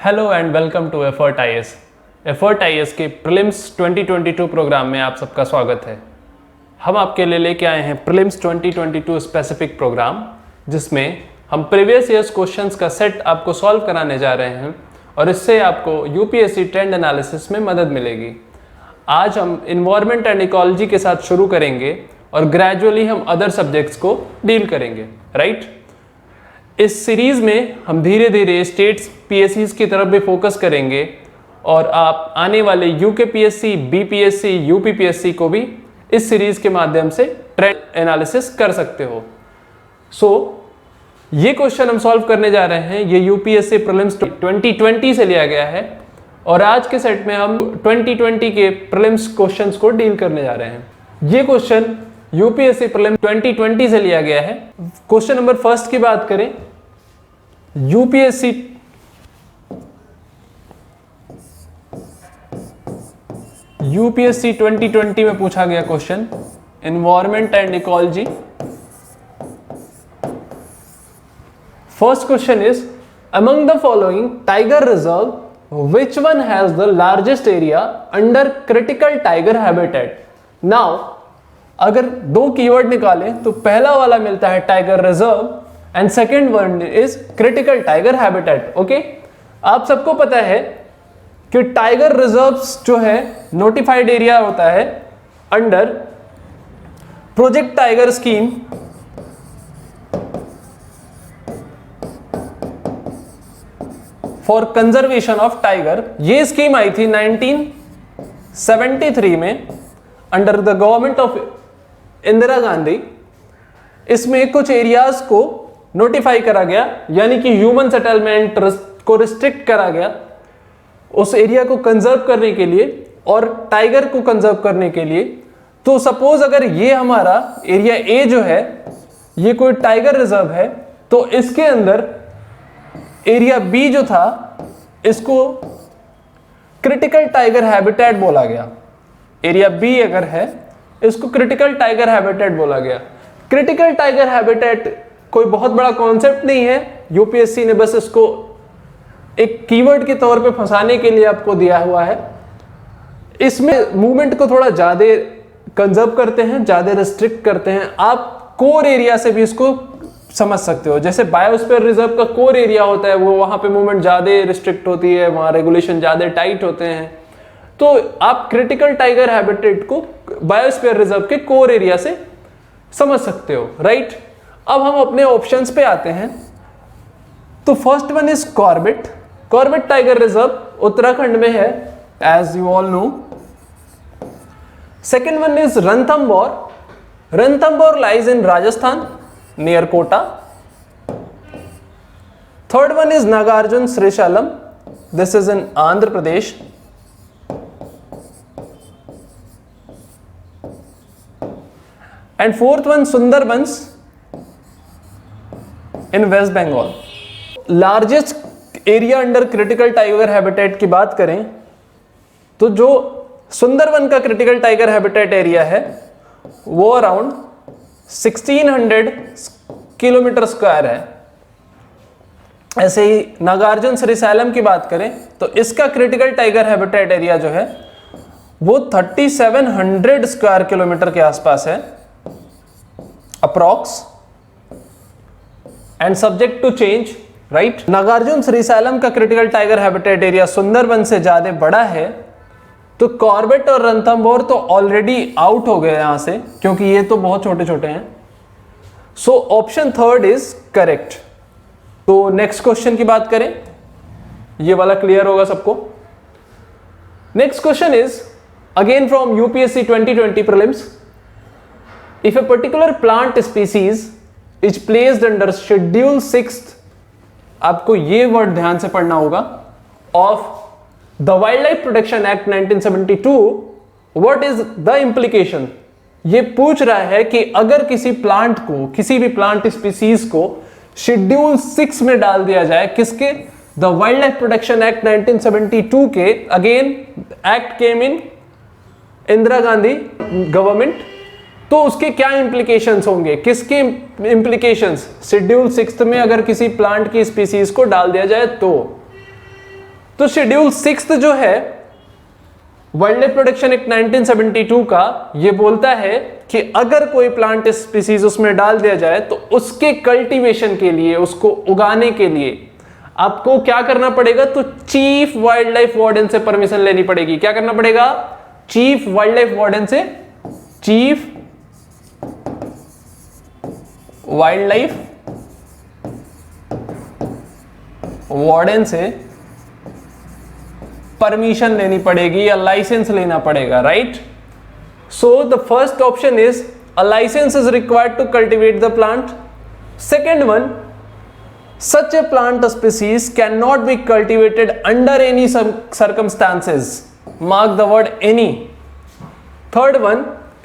Hello and welcome to effort IAS. Effort IAS के prelims 2022 programme में आप सबका स्वागत है। हम आपके लिए लेके आए हैं प्रीलिम्स 2022 स्पेसिफिक प्रोग्राम, जिसमें हम प्रीवियस ईयर्स क्वेश्चंस का सेट आपको सॉल्व कराने जा रहे हैं और इससे आपको यूपीएससी ट्रेंड एनालिसिस में मदद मिलेगी। आज हम इन्वायरमेंट एंड इकोलॉजी के साथ शुरू करेंगे और ग्रेजुअली हम अदर सब्जेक्ट्स को डील करेंगे, राइट? इस सीरीज में हम धीरे धीरे स्टेट्स पीएससीज की तरफ भी फोकस करेंगे और आप आने वाले यूकेपीएससी, बीपीएससी, यूपीपीएससी को भी इस सीरीज के माध्यम से ट्रेंड एनालिसिस कर सकते हो। ये क्वेश्चन हम सॉल्व करने जा रहे हैं। ये यूपीएससी प्रीलिम्स 2020 से लिया गया है और आज के सेट में हम 2020 के प्रीलिम्स क्वेश्चंस को डील करने जा रहे हैं। ये क्वेश्चन यूपीएससी प्रीलिम्स 2020 से लिया गया है। क्वेश्चन नंबर फर्स्ट की बात करें, यूपीएससी यूपीएससी 2020 में पूछा गया question environment and ecology. First question is among the following tiger reserve which one has the largest area under critical tiger habitat. Now अगर दो कीवर्ड निकालें तो पहला वाला मिलता है tiger reserve and second one is critical tiger habitat. Okay, आप सबको पता है कि टाइगर रिजर्व्स जो है नोटिफाइड एरिया होता है under project tiger scheme for conservation of tiger. ये स्कीम आई थी 1973 में under the government of Indira Gandhi. इसमें कुछ एरियाज को नोटिफाई करा गया, यानी कि ह्यूमन सेटलमेंट को रिस्ट्रिक्ट करा गया उस एरिया को कंजर्व करने के लिए और टाइगर को कंजर्व करने के लिए। तो सपोज अगर ये हमारा एरिया ए जो है ये कोई टाइगर रिजर्व है, तो इसके अंदर एरिया बी जो था इसको क्रिटिकल टाइगर हैबिटेट बोला गया। एरिया बी अगर है इसको क्रिटिकल टाइगर हैबिटेट बोला गया। क्रिटिकल टाइगर हैबिटेट कोई बहुत बड़ा कॉन्सेप्ट नहीं है, यूपीएससी ने बस इसको एक कीवर्ड के तौर पे फंसाने के लिए आपको दिया हुआ है। इसमें मूवमेंट को थोड़ा ज्यादा कंजर्व करते हैं, ज्यादा रिस्ट्रिक्ट करते हैं। आप कोर एरिया से भी इसको समझ सकते हो। जैसे बायोस्फीयर रिजर्व का कोर एरिया होता है, वो वहां पे मूवमेंट ज्यादा रिस्ट्रिक्ट होती है, वहां रेगुलेशन ज्यादा टाइट होते हैं। तो आप क्रिटिकल टाइगर हैबिटेट को बायोस्फीयर रिजर्व के कोर एरिया से समझ सकते हो, राइट? अब हम अपने ऑप्शंस पे आते हैं। तो first one is Corbett. Corbett tiger reserve Uttarakhand में है, as you all know. Second one is Ranthambore. Ranthambore lies in Rajasthan near Kota. Third one is Nagarjuna Srisailam, this is in Andhra Pradesh. And fourth one Sundarbans in West Bengal. Largest area under critical tiger habitat की बात करें तो जो सुंदरबन का critical tiger habitat area है वो अराउंड 1600 किलोमीटर स्क्वायर है। ऐसे ही नागार्जुन श्रीशैलम की बात करें तो इसका क्रिटिकल टाइगर हैबिटेट एरिया जो है वो 3700 स्क्वायर किलोमीटर के आसपास है approx, and subject to change, right? Nagarjun Srisailam का critical tiger habitat area Sundarban से ज्यादा बड़ा है, तो कॉर्बेट और रणथंबोर तो ऑलरेडी आउट हो गए यहां से, क्योंकि ये तो बहुत छोटे छोटे हैं। So option third is correct. तो नेक्स्ट क्वेश्चन की बात करें, ये वाला क्लियर होगा सबको। Next question is again from UPSC 2020 prelims. If a particular plant species is placed under schedule 6th, आपको ये वर्ड ध्यान से पढ़ना होगा, of the wild life protection act 1972, what is the implication. ये पूछ रहा है कि अगर किसी प्लांट को, किसी भी प्लांट स्पीसीज को शेड्यूल 6 में डाल दिया जाए, किसके? The wild life protection act 1972 के। अगेन एक्ट केम इन इंदिरा गांधी गवर्नमेंट। तो उसके क्या इंप्लीकेशंस होंगे, किसके इंप्लीकेशंस? शेड्यूल 6 में अगर किसी प्लांट की स्पीसीज को डाल दिया जाए तो तो शेड्यूल 6 जो है वाइल्ड लाइफ प्रोटेक्शन एक्ट 1972 का, ये बोलता है कि अगर कोई प्लांट स्पीसीज उसमें डाल दिया जाए तो उसके कल्टीवेशन के लिए, उसको उगाने के लिए आपको क्या करना पड़ेगा, तो चीफ वाइल्ड लाइफ वार्डन से परमिशन लेनी पड़ेगी। क्या करना पड़ेगा, चीफ वाइल्ड लाइफ वार्डन से, चीफ वाइल्ड लाइफ वार्डन से परमिशन लेनी पड़ेगी या लाइसेंस लेना पड़ेगा, right. So the first option is a licence is required to cultivate the plant. Second one, such a plant species cannot be cultivated under any circumstances. Mark the word any. Third one,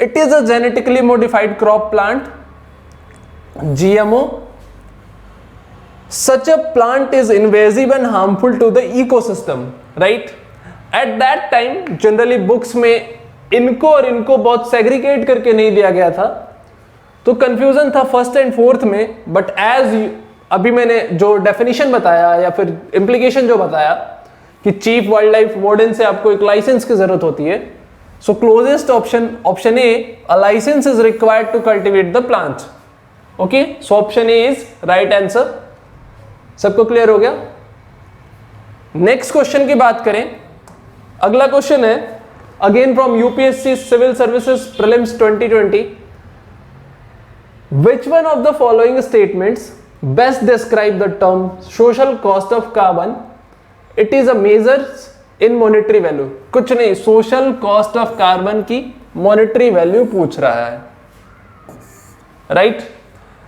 it is a genetically modified crop plant, GMO. Such a plant is invasive and harmful to the ecosystem, right? At that time generally books में इनको और इनको बहुत segregate करके नहीं दिया गया था, तो confusion था फर्स्ट एंड फोर्थ में। बट एज अभी मैंने जो डेफिनेशन बताया या फिर इंप्लीकेशन जो बताया कि चीफ वाइल्ड लाइफ वार्डन से आपको एक लाइसेंस की जरूरत होती है, so closest option, option A, a licence is required to cultivate the plant. Okay, so option A is right answer. सबको क्लियर हो गया? नेक्स्ट क्वेश्चन की बात करें, अगला क्वेश्चन है again from UPSC civil services prelims 2020। Which one of the following statements best describe the term social cost of carbon? It is a measures in monetary value। कुछ नहीं, social cost of carbon की monetary value पूछ रहा है, right?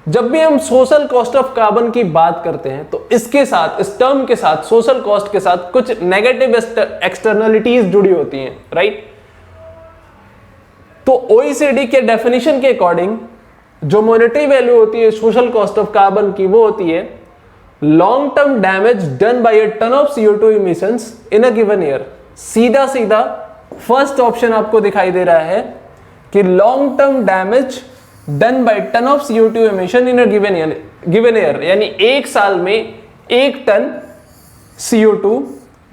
जब भी हम social cost of carbon की बात करते हैं तो इसके साथ, इस term के साथ, social cost के साथ कुछ negative externalities जुड़ी होती हैं, right? तो OECD के definition के according जो मॉनेटरी वैल्यू होती है सोशल कॉस्ट ऑफ कार्बन की, वो होती है long term damage done by a ton of CO2 emissions in a given year. सीधा सीधा फर्स्ट ऑप्शन आपको दिखाई दे रहा है कि long term damage done by ton of CO2 emission in a given year, यानी एक साल में 1 टन CO2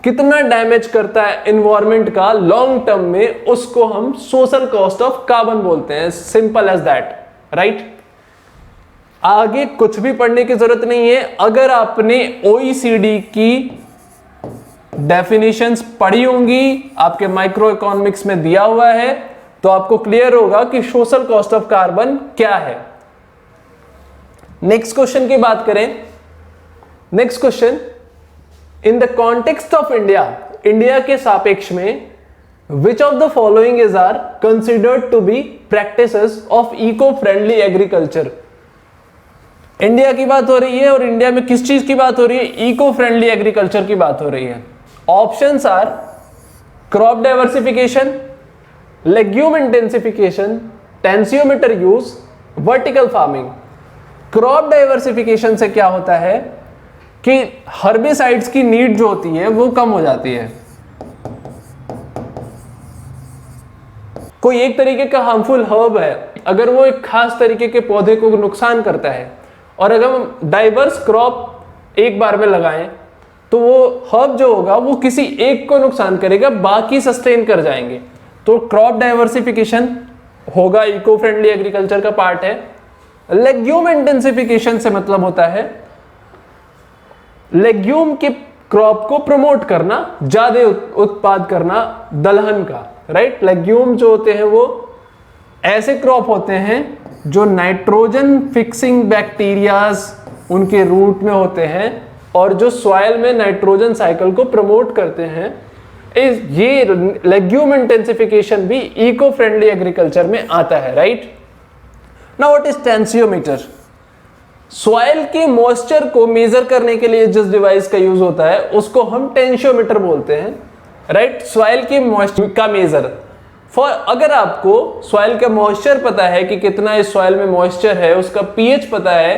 कितना डैमेज करता है एनवायरमेंट का लॉन्ग टर्म में, उसको हम सोशल कॉस्ट ऑफ कार्बन बोलते हैं। Simple as that, right. आगे कुछ भी पढ़ने की जरूरत नहीं है। अगर आपने OECD की डेफिनेशंस पढ़ी होंगी, आपके माइक्रो इकोनॉमिक्स में दिया हुआ है, तो आपको क्लियर होगा कि सोशल कॉस्ट ऑफ कार्बन क्या है। नेक्स्ट क्वेश्चन की बात करें, next question, in the context of India, India के सापेक्ष में Which of the following is are considered to be practices of eco-friendly agriculture? India की बात हो रही है और इंडिया में किस चीज की बात हो रही है, इको फ्रेंडली एग्रीकल्चर की बात हो रही है। Options are crop diversification, legume intensification, tensiometer use, vertical farming. Crop diversification से क्या होता है कि हर्बिसाइड्स की नीड जो होती है वो कम हो जाती है। कोई एक तरीके का हार्मफुल हर्ब है, अगर वो एक खास तरीके के पौधे को नुकसान करता है और अगर हम डाइवर्स क्रॉप एक बार में लगाएं तो वो हर्ब जो होगा वो किसी एक को नुकसान करेगा, बाकी सस्टेन कर जाएंगे। तो क्रॉप डाइवर्सिफिकेशन होगा, इको फ्रेंडली एग्रीकल्चर का पार्ट है। लेग्यूम इंटेंसिफिकेशन से मतलब होता है लेग्यूम के क्रॉप को प्रमोट करना, ज्यादा उत्पाद करना दलहन का, राइट। लेग्यूम जो होते हैं वो ऐसे क्रॉप होते हैं जो नाइट्रोजन फिक्सिंग बैक्टीरियाज उनके रूट में होते हैं और जो सॉइल में नाइट्रोजन साइकिल को प्रमोट करते हैं। ये लेग्यूम इंटेंसिफिकेशन भी इको फ्रेंडली एग्रीकल्चर में आता है, right. Now what is tensiometer? Soil के मॉइस्चर को मेजर करने के लिए जिस डिवाइस का यूज होता है उसको हम टेंशियोमीटर बोलते हैं, राइट। सॉइल के मॉइस्चर का मेजर फॉर, अगर आपको सॉइल का मॉइस्चर पता है कि कितना इस सॉइल में मॉइस्चर है, उसका पीएच पता है,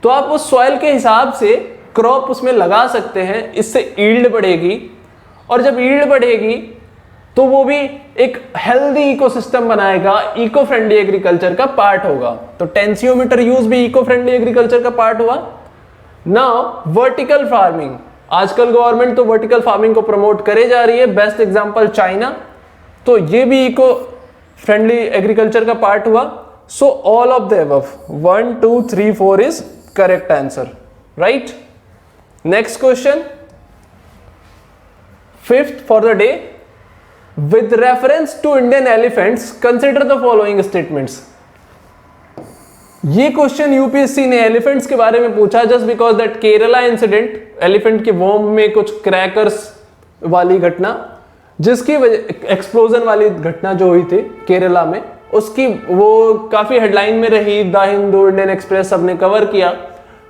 तो आप उस सॉइल के हिसाब से क्रॉप उसमें लगा सकते हैं। इससे यील्ड बढ़ेगी और जब यील्ड बढ़ेगी तो वो भी एक हेल्दी इकोसिस्टम बनाएगा, इको फ्रेंडली एग्रीकल्चर का पार्ट होगा। तो टेंसियोमीटर यूज भी इको फ्रेंडली एग्रीकल्चर का पार्ट हुआ। नाउ वर्टिकल फार्मिंग, आजकल गवर्नमेंट तो वर्टिकल फार्मिंग को प्रमोट करे जा रही है, बेस्ट एग्जांपल चाइना, तो ये भी इको फ्रेंडली एग्रीकल्चर का पार्ट हुआ। So all of the above 1 2 3 4 is correct answer, right. Next question, fifth for the day, with reference to Indian elephants consider the following statements. ये question UPSC ने elephants के बारे में पूछा just because that Kerala incident, elephant के वॉर्म में कुछ क्रैकर्स वाली घटना, जिसकी वजह एक्सप्लोजन वाली घटना जो हुई थी केरला में, उसकी वो काफी हेडलाइन में रही, द हिंदू, इंडियन एक्सप्रेस सबने कवर किया,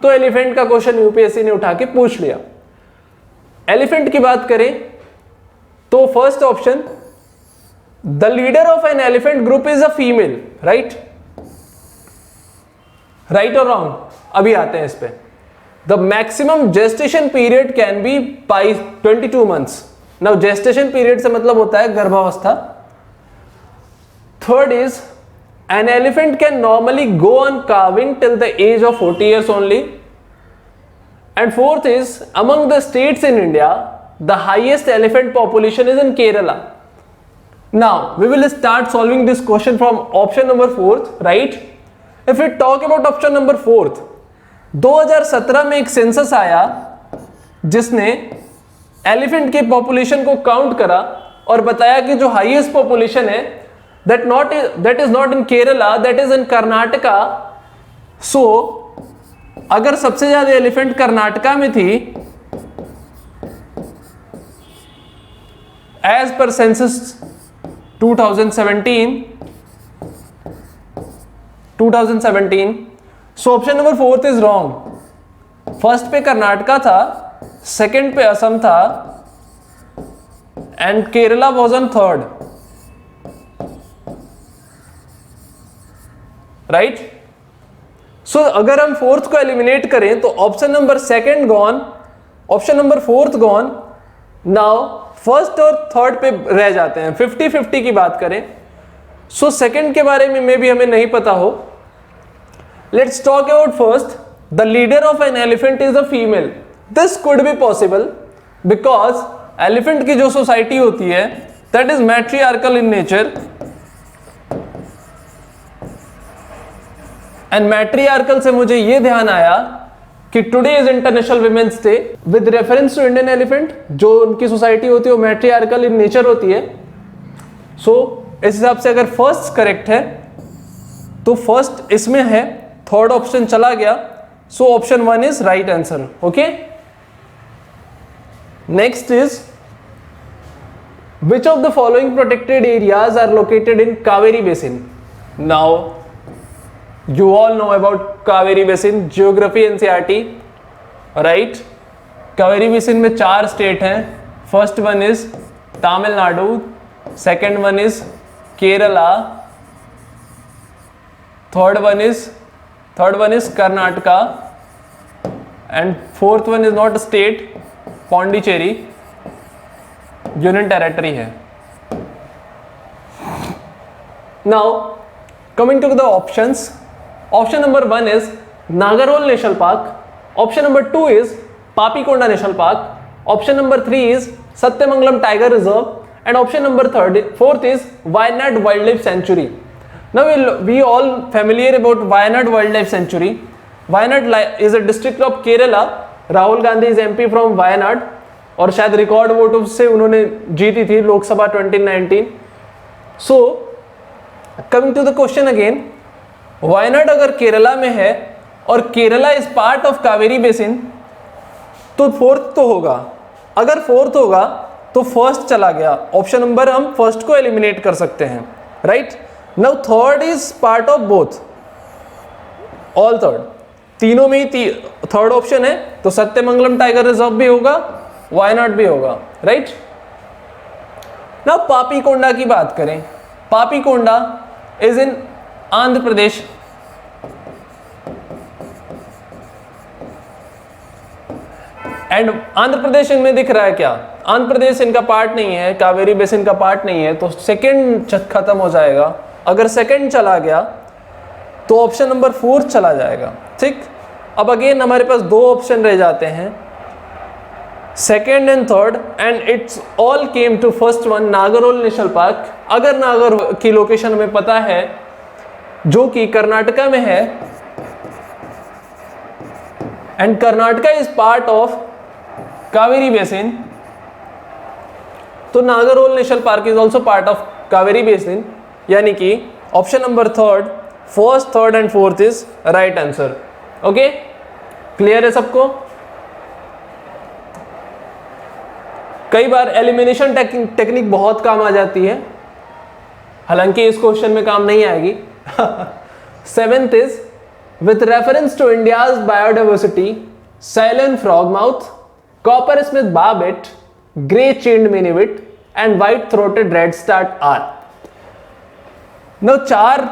तो एलिफेंट का क्वेश्चन यूपीएससी ने उठा के पूछ लिया। एलिफेंट की बात करें तो first option, the leader of an elephant group is a female, right, right और रॉन्ग, अभी आते हैं इस पे। The maximum gestation period can be by 22 months. Now gestation period से मतलब होता है गर्भावस्था। Third is, an elephant can normally go on calving till the age of 40 years only. And fourth is, among the states in India the highest elephant population is in Kerala. Now we will start solving this question from option number fourth, right. If we talk about option number fourth, 2017 में एक census आया जिसने elephant के population को count करा और बताया कि जो हाईएस्ट पॉपुलेशन है that is not in Kerala, that is in Karnataka. So अगर सबसे ज्यादा एलिफेंट कर्नाटका में थी एज पर census 2017, so option number fourth is wrong. First पे कर्नाटका था, सेकंड पे असम था, and Kerala was on third, right. So अगर हम फोर्थ को एलिमिनेट करें तो option number second gone, option number fourth gone. Now first और थर्ड पे रह जाते हैं। 50-50 की बात करें, सो सेकंड के बारे में मे भी हमें नहीं पता हो। Let's talk about first, the leader of an elephant is a female. This could be possible because elephant की जो सोसाइटी होती है that is matriarchal in nature, and matriarchal से मुझे ये ध्यान आया कि today is International Women's Day with reference to Indian elephant. जो उनकी सोसाइटी होती है वो मैट्रियार्कल इन नेचर होती है। सो इस हिसाब से अगर फर्स्ट करेक्ट है तो फर्स्ट इसमें है, थर्ड ऑप्शन चला गया, so option 1 is right answer, okay. Next is, which of the following protected areas are located in Kaveri basin. Now you all know about Kaveri basin, geography NCERT, right. Kaveri basin में 4 state हैं। First one is Tamil Nadu, second one is Kerala, third one is Karnataka, and fourth one is not a state, Pondicherry union territory है। Now coming to the options, option number 1 is Nagarhole national park, option number 2 is Papikonda national park, option number 3 is Sathyamangalam tiger reserve, and option number 4th is Wayanad Wildlife Sanctuary. Now we all familiar about Wayanad Wildlife Sanctuary. Wayanad is a district of Kerala. Rahul Gandhi is MP from Wayanad और शायद record वोटों से उन्होंने जीती थी Lok Sabha 2019। So coming to the question again, Wayanad अगर केरला में है और Kerala is part of Kaveri basin तो फोर्थ तो होगा। अगर फोर्थ होगा तो फर्स्ट चला गया, ऑप्शन नंबर हम फर्स्ट को एलिमिनेट कर सकते हैं, right. Now third is part of both, all third, तीनों में ही थर्ड ऑप्शन है, तो सत्यमंगलम टाइगर रिजर्व भी होगा, वायनाड भी होगा, राइट। नाउ पापीकोंडा की बात करें, Papikonda is in Andhra Pradesh, and Andhra Pradesh इनमें दिख रहा है क्या, आंध्र प्रदेश इनका पार्ट नहीं है, कावेरी बेसिन का पार्ट नहीं है, तो सेकंड खत्म हो जाएगा। अगर सेकंड चला गया तो ऑप्शन नंबर 4 चला जाएगा, ठीक। अब अगेन हमारे पास 2 ऑप्शन रह जाते हैं, second and third, and it's all came to first one, Nagarhole national park. अगर नागरहोल की लोकेशन हमें पता है, जो कि कर्नाटका में है, and Karnataka is part of Kaveri basin, तो Nagarhole national park is also part of Kaveri basin, यानी कि option number third, first, third and fourth is right answer. Okay, clear है सबको? कई बार एलिमिनेशन टेक्निक बहुत काम आ जाती है, हालांकि इस क्वेश्चन में काम नहीं आएगी। Seventh is with reference to India's biodiversity, silent frogmouth, coppersmith barbet, grey chinned minivet and white throated redstart are. No 4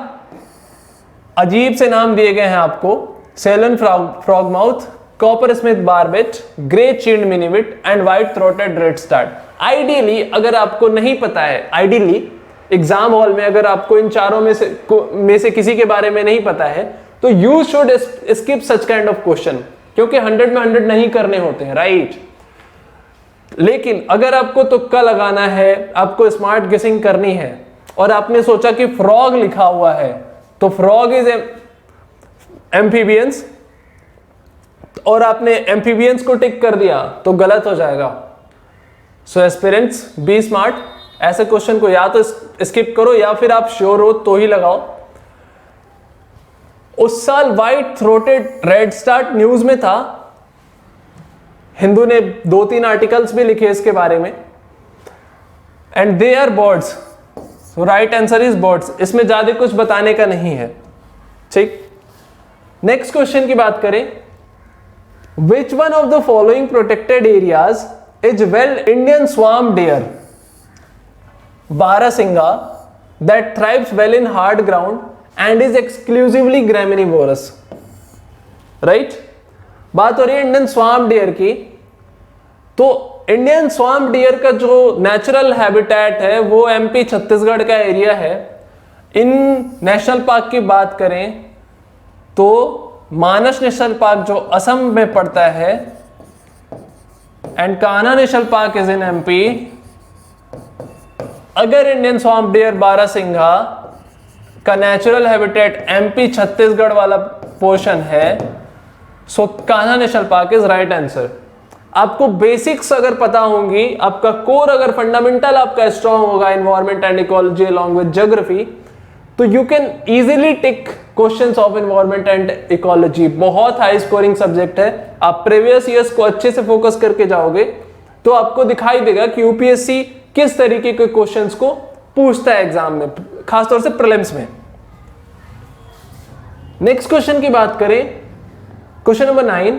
अजीब से नाम दिए गए हैं आपको, Ceylon frogmouth, coppersmith barbet, grey chinned minivet and white throated redstart. Ideally अगर आपको नहीं पता है, आइडियली एग्जाम हॉल में अगर आपको इन चारों में से किसी के बारे में नहीं पता है, तो you should skip such kind of question, क्योंकि 100 में 100 नहीं करने होते हैं, राइट? लेकिन अगर आपको तुक्का लगाना है, आपको स्मार्ट गेसिंग करनी है, और आपने सोचा कि फ्रॉग लिखा हुआ है, तो फ्रॉग इज एम्फीबियंस, और आपने एम्फीबियंस को टिक कर दिया तो गलत हो जाएगा। सो एस्पिरेंट्स, बी स्मार्ट, ऐसे क्वेश्चन को या तो स्किप करो या फिर आप श्योर हो तो ही लगाओ। उस साल व्हाइट थ्रोटेड रेडस्टार्ट न्यूज में था, हिंदू ने 2-3 आर्टिकल्स भी लिखे इसके बारे में, and they are birds, so right answer is birds. इसमें ज्यादा कुछ बताने का नहीं है, ठीक? नेक्स्ट क्वेश्चन की बात करें, which one of the following protected areas is well Indian स्वार्म deer? Barasingha that thrives well in hard ground and is exclusively graminivorous, right? बात हो रही है इंडियन स्वार्म डियर की। तो इंडियन स्वार्म डियर का जो नेचुरल हैबिटेट है वो एमपी छत्तीसगढ़ का एरिया है। इन नेशनल पार्क की बात करें तो मानस नेशनल पार्क जो असम में पड़ता है, and Kanha national park is in MP. अगर इंडियन स्वार्म डियर बारहसिंघा का नेचुरल हैबिटेट एमपी छत्तीसगढ़ वाला पोर्शन है, so Kanha national park is right answer. आपको बेसिक्स अगर पता होंगी, आपका कोर अगर फंडामेंटल आपका स्ट्रांग होगा environment and ecology along with geography, तो you can easily tick questions of environment and ecology. बहुत हाई स्कोरिंग सब्जेक्ट है। आप प्रीवियस ईयर्स को अच्छे से फोकस करके जाओगे तो आपको दिखाई देगा कि यूपीएससी किस तरीके के क्वेश्चंस को पूछता है एग्जाम में, खासतौर से प्रीलिम्स में। नेक्स्ट क्वेश्चन की बात करें, question number 9,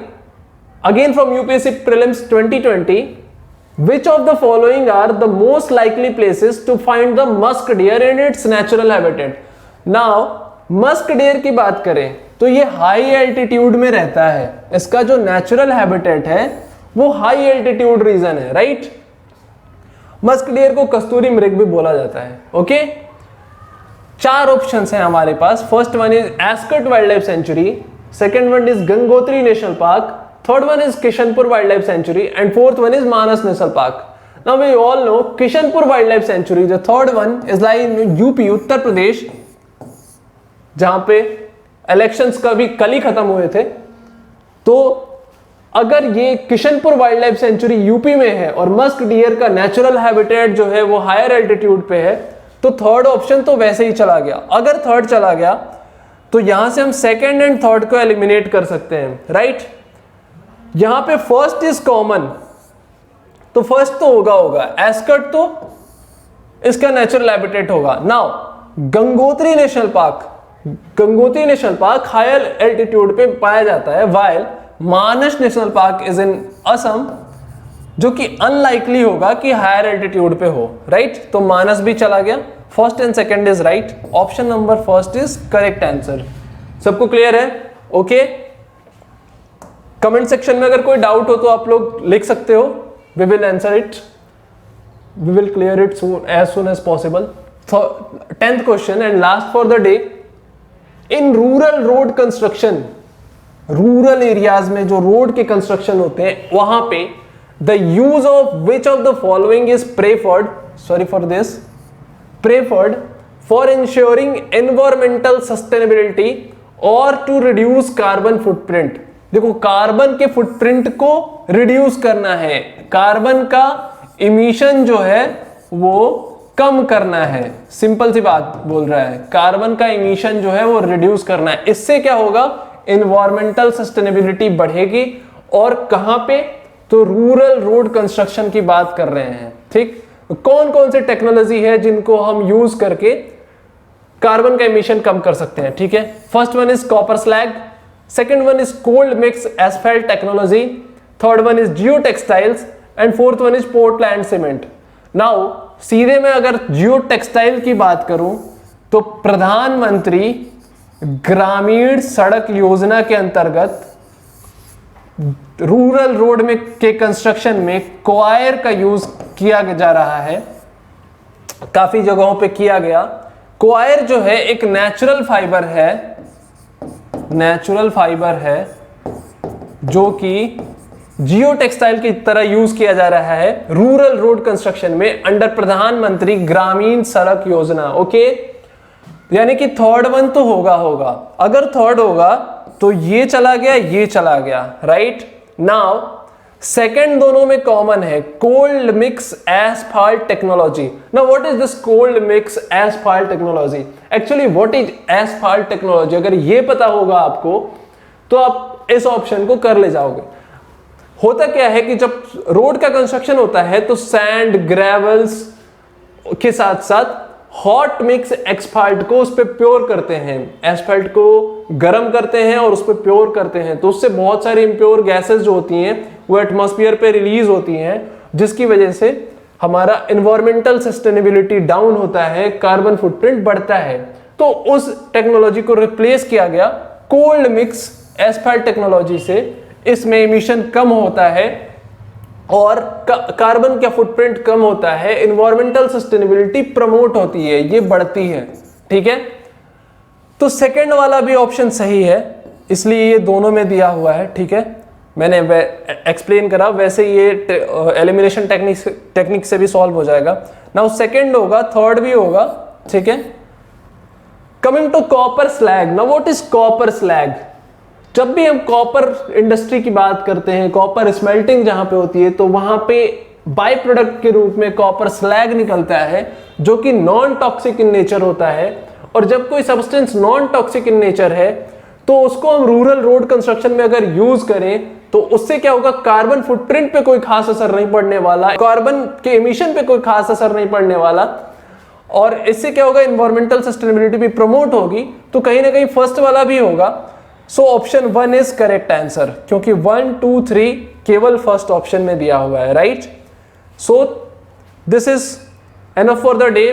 again from UPSC prelims 2020, which of the following are the most likely places to find the musk deer in its natural habitat? Now musk deer की बात करें तो ये हाई एल्टीट्यूड में रहता है, इसका जो नेचुरल हैबिटेट है वो हाई एल्टीट्यूड रीजन है, राइट? मस्क डियर को कस्तूरी मृग भी बोला जाता है। ओके, 4 ऑप्शंस हैं हमारे पास। First one is Askot wildlife sanctuary, second one is Gangotri national park, third one is Kishanpur wildlife sanctuary, and fourth one is Manas national park. Now we all know Kishanpur wildlife sanctuary, the third one is lying in UP, Uttar Pradesh, जहां पे elections का भी कल ही खत्म हुए थे। तो अगर ये Kishanpur wildlife century UP में है और मस्क डियर का नेचुरल हैबिटेट जो है वो हायर एल्टीट्यूड पे है, तो थर्ड ऑप्शन तो वैसे ही चला गया। अगर थर्ड चला गया तो यहां से हम सेकंड एंड थर्ड को एलिमिनेट कर सकते हैं, राइट? यहां पे फर्स्ट इज कॉमन, तो फर्स्ट तो होगा एस्कर्ट, तो इसका नेचुरल हैबिटेट होगा। Now Gangotri national park higher altitude पे पाया जाता है, while Manas national park is in Assam, जो कि अनलाइकली होगा कि हायर एल्टीट्यूड पे हो, राइट? तो मानस भी चला गया। First and second is right, option number first is correct answer. सबको क्लियर है? ओके, कमेंट सेक्शन में अगर कोई डाउट हो तो आप लोग लिख सकते हो, we will answer it, we will clear it as soon as possible. 10th question and last for the day, in rural road construction, rural areas में जो रोड के कंस्ट्रक्शन होते हैं वहां पे the use of which of the following is preferred, sorry for this, preferred for ensuring environmental sustainability और to reduce carbon footprint. देखो carbon के फुटप्रिंट को रिड्यूस करना है, कार्बन का इमिशन जो है वो कम करना है, सिंपल सी बात बोल रहा है, कार्बन का इमिशन जो है वो रिड्यूस करना है। इससे क्या होगा, एनवायरमेंटल सस्टेनेबिलिटी बढ़ेगी। और कहां पे, तो रूरल रोड कंस्ट्रक्शन की बात कर रहे हैं। ठीक, कौन कौन से टेक्नोलॉजी है जिनको हम यूज करके कार्बन का इमिशन कम कर सकते हैं। ठीक है, first one is copper slag, second one is cold mix asphalt technology, third one is Jio textiles and fourth one is Portland cement. Now सीधे में अगर जियो टेक्सटाइल की बात करूं तो प्रधानमंत्री ग्रामीण सड़क योजना के अंतर्गत रूरल रोड में के कंस्ट्रक्शन में क्वायर का यूज किया जा रहा है, काफी जगहों पे किया गया। क्वायर जो है एक नेचुरल फाइबर है, नेचुरल फाइबर है जो कि जियो टेक्सटाइल की तरह यूज किया जा रहा है रूरल रोड कंस्ट्रक्शन में अंडर प्रधानमंत्री ग्रामीण सड़क योजना। ओके, यानी कि थर्ड वन तो होगा, अगर थर्ड होगा तो ये चला गया, ये चला गया, राइट। नाउ सेकंड दोनों में कॉमन है, cold mix asphalt technology. Now what is this cold mix asphalt technology? Actually what is asphalt technology, अगर ये पता होगा आपको तो आप इस ऑप्शन को कर ले जाओगे। होता क्या है कि जब रोड का कंस्ट्रक्शन होता है तो सैंड ग्रेवल्स के साथ साथ हॉट मिक्स एस्फाल्ट को उस पर प्योर करते हैं, एस्फाल्ट को गर्म करते हैं और उस पर प्योर करते हैं, तो उससे बहुत सारी इम्प्योर गैसेस जो होती हैं वो एटमॉस्फेयर पे रिलीज होती हैं, जिसकी वजह से हमारा एनवायरमेंटल सस्टेनेबिलिटी डाउन होता है, कार्बन फुटप्रिंट बढ़ता है। तो उस टेक्नोलॉजी को रिप्लेस किया गया कोल्ड मिक्स एस्फाल्ट टेक्नोलॉजी से। इसमें इमिशन कम होता है और कार्बन का फुटप्रिंट कम होता है, एनवायरमेंटल सस्टेनेबिलिटी प्रमोट होती है, ये बढ़ती है। ठीक है, तो सेकंड वाला भी ऑप्शन सही है, इसलिए ये दोनों में दिया हुआ है। ठीक है, मैंने एक्सप्लेन करा, वैसे ये एलिमिनेशन टेक्निक से भी सॉल्व हो जाएगा। नाउ सेकंड होगा, थर्ड भी होगा। ठीक है, coming to copper slag. Now what is copper slag? जब भी हम कॉपर इंडस्ट्री की बात करते हैं, कॉपर स्मेल्टिंग जहां पे होती है, तो वहां पे बाय प्रोडक्ट के रूप में कॉपर स्लैग निकलता है जो कि नॉन टॉक्सिक इन नेचर होता है। और जब कोई substance non toxic in nature है तो उसको हम रूरल रोड कंस्ट्रक्शन में अगर यूज करें तो उससे क्या होगा, कार्बन फुटप्रिंट पे कोई खास असर नहीं पड़ने वाला, कार्बन के इमिशन पे कोई खास असर नहीं पड़ने वाला, और इससे क्या होगा, एनवायरमेंटल सस्टेनेबिलिटी भी प्रमोट होगी। तो कहीं ना कहीं फर्स्ट वाला भी होगा। सो ऑप्शन 1 इज करेक्ट आंसर, क्योंकि 1, 2, 3 केवल फर्स्ट ऑप्शन में दिया हुआ है, right. So this is enough for the day.